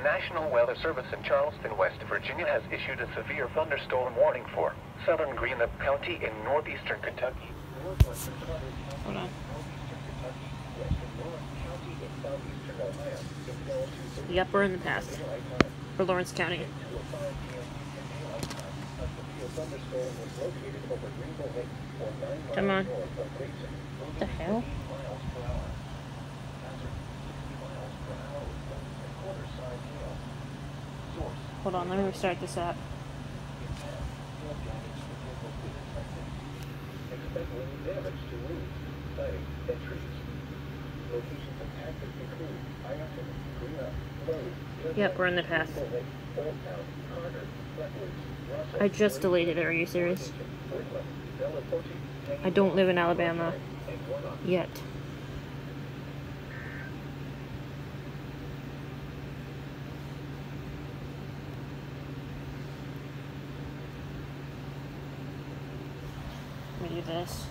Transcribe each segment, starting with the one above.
National Weather Service in Charleston, West Virginia has issued a severe thunderstorm warning for southern Greenup County in northeastern Kentucky. Hold on. Yep, we're in the pass for Lawrence County. Come on. What the hell? Hold on, let me restart this app. Yep, we're in the path. I just deleted it, are you serious? I don't live in Alabama. Yet. Let me do this.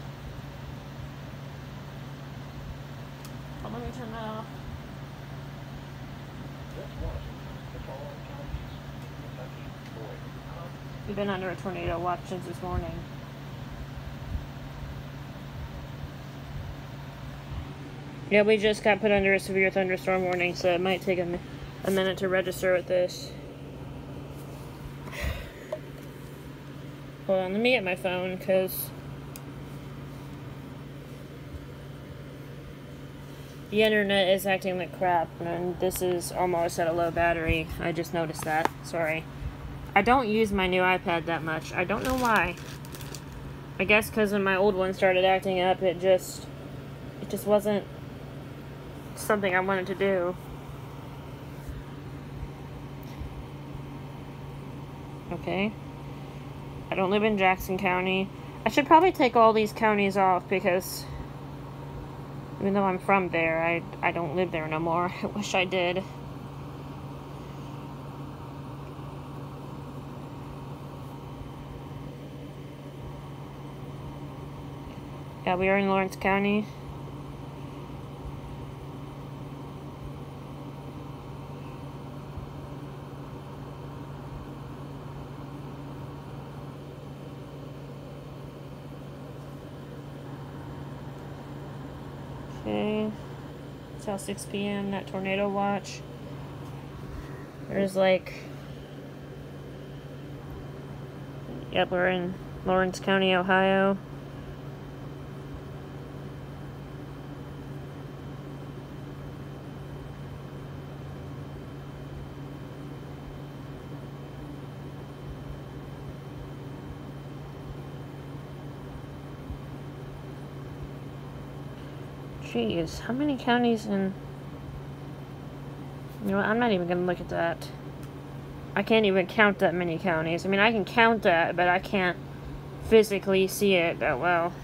Oh, let me turn that off. We've been under a tornado watch since this morning. Yeah, we just got put under a severe thunderstorm warning, so it might take a minute to register with this. Hold on, let me get my phone, because the internet is acting like crap, and this is almost at a low battery. I just noticed that. Sorry. I don't use my new iPad that much. I don't know why. I guess because when my old one started acting up, it just wasn't something I wanted to do. Okay. I don't live in Jackson County. I should probably take all these counties off because even though I'm from there, I don't live there no more. I wish I did. Yeah, we are in Lawrence County. Okay. Till 6 p.m. that tornado watch. There's like... Yep, we're in Lawrence County, Ohio. Jeez, how many counties in... You know what, I'm not even going to look at that. I can't even count that many counties. I mean, I can count that, but I can't physically see it that well.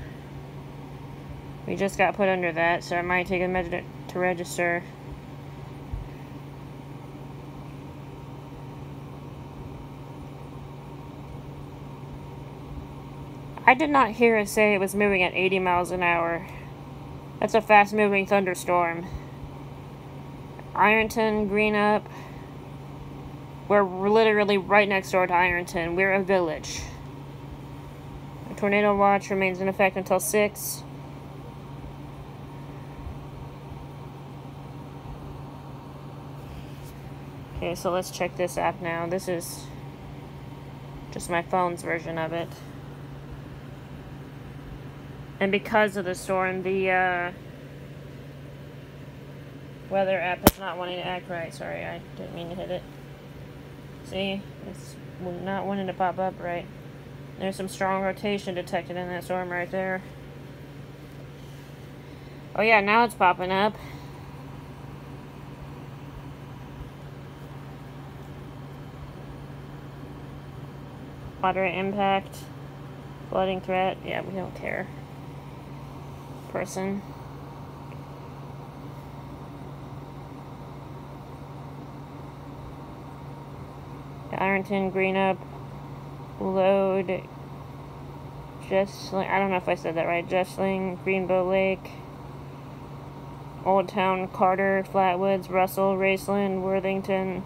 We just got put under that, so it might take a minute to register. I did not hear it say it was moving at 80 miles an hour. That's a fast-moving thunderstorm. Ironton, Greenup. We're literally right next door to Ironton. We're a village. The tornado watch remains in effect until 6. Okay, so let's check this app now. This is just my phone's version of it. And because of the storm, the weather app is not wanting to act right. Sorry, I didn't mean to hit it. See? It's not wanting to pop up right. There's some strong rotation detected in that storm right there. Oh yeah, now it's popping up. Moderate impact. Flooding threat. Yeah, we don't care. Person. Ironton, Greenup, Load, Jessling, I don't know if I said that right, Jessling, Greenbow Lake, Old Town, Carter, Flatwoods, Russell, Raceland, Worthington,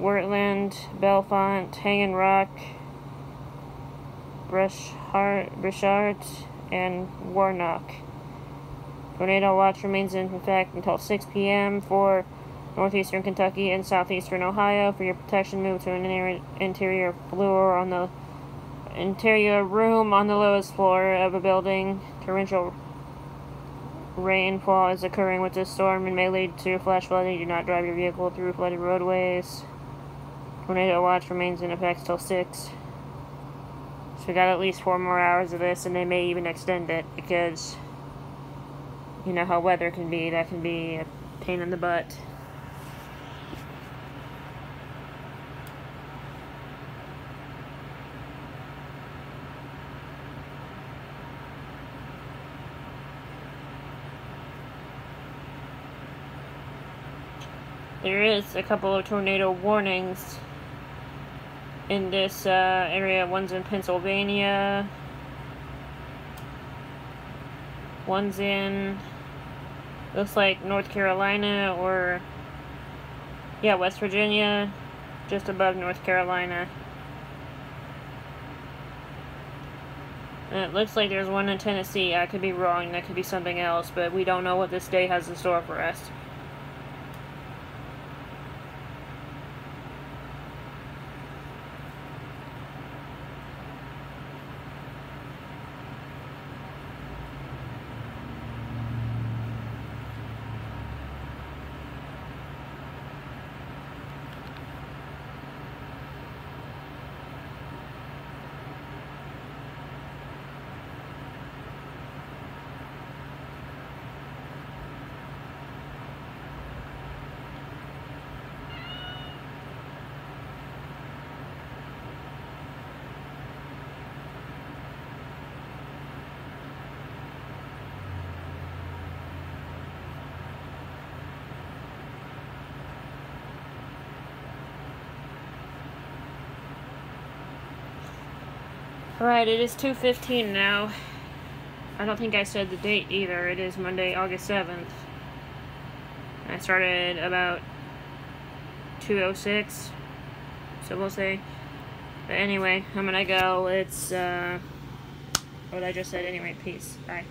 Wurtland, Belfont, Hanging Rock, Brichard, and Warnock. Tornado watch remains in effect until 6 p.m. for northeastern Kentucky and southeastern Ohio. For your protection, move to an interior room on the lowest floor of a building. Torrential rainfall is occurring with this storm and may lead to flash flooding. Do not drive your vehicle through flooded roadways. Tornado watch remains in effect till 6. So we got at least 4 more hours of this, and they may even extend it because you know how weather can be. That can be a pain in the butt. There is a couple of tornado warnings in this area. One's in Pennsylvania. One's in, looks like North Carolina or, yeah, West Virginia, just above North Carolina. And it looks like there's one in Tennessee. I could be wrong. That could be something else, but we don't know what this day has in store for us. Alright, it is 2:15 now. I don't think I said the date either. It is Monday, August 7th. I started about 2:06, so we'll see. But anyway, I'm gonna go. It's, what I just said anyway. Peace. Bye.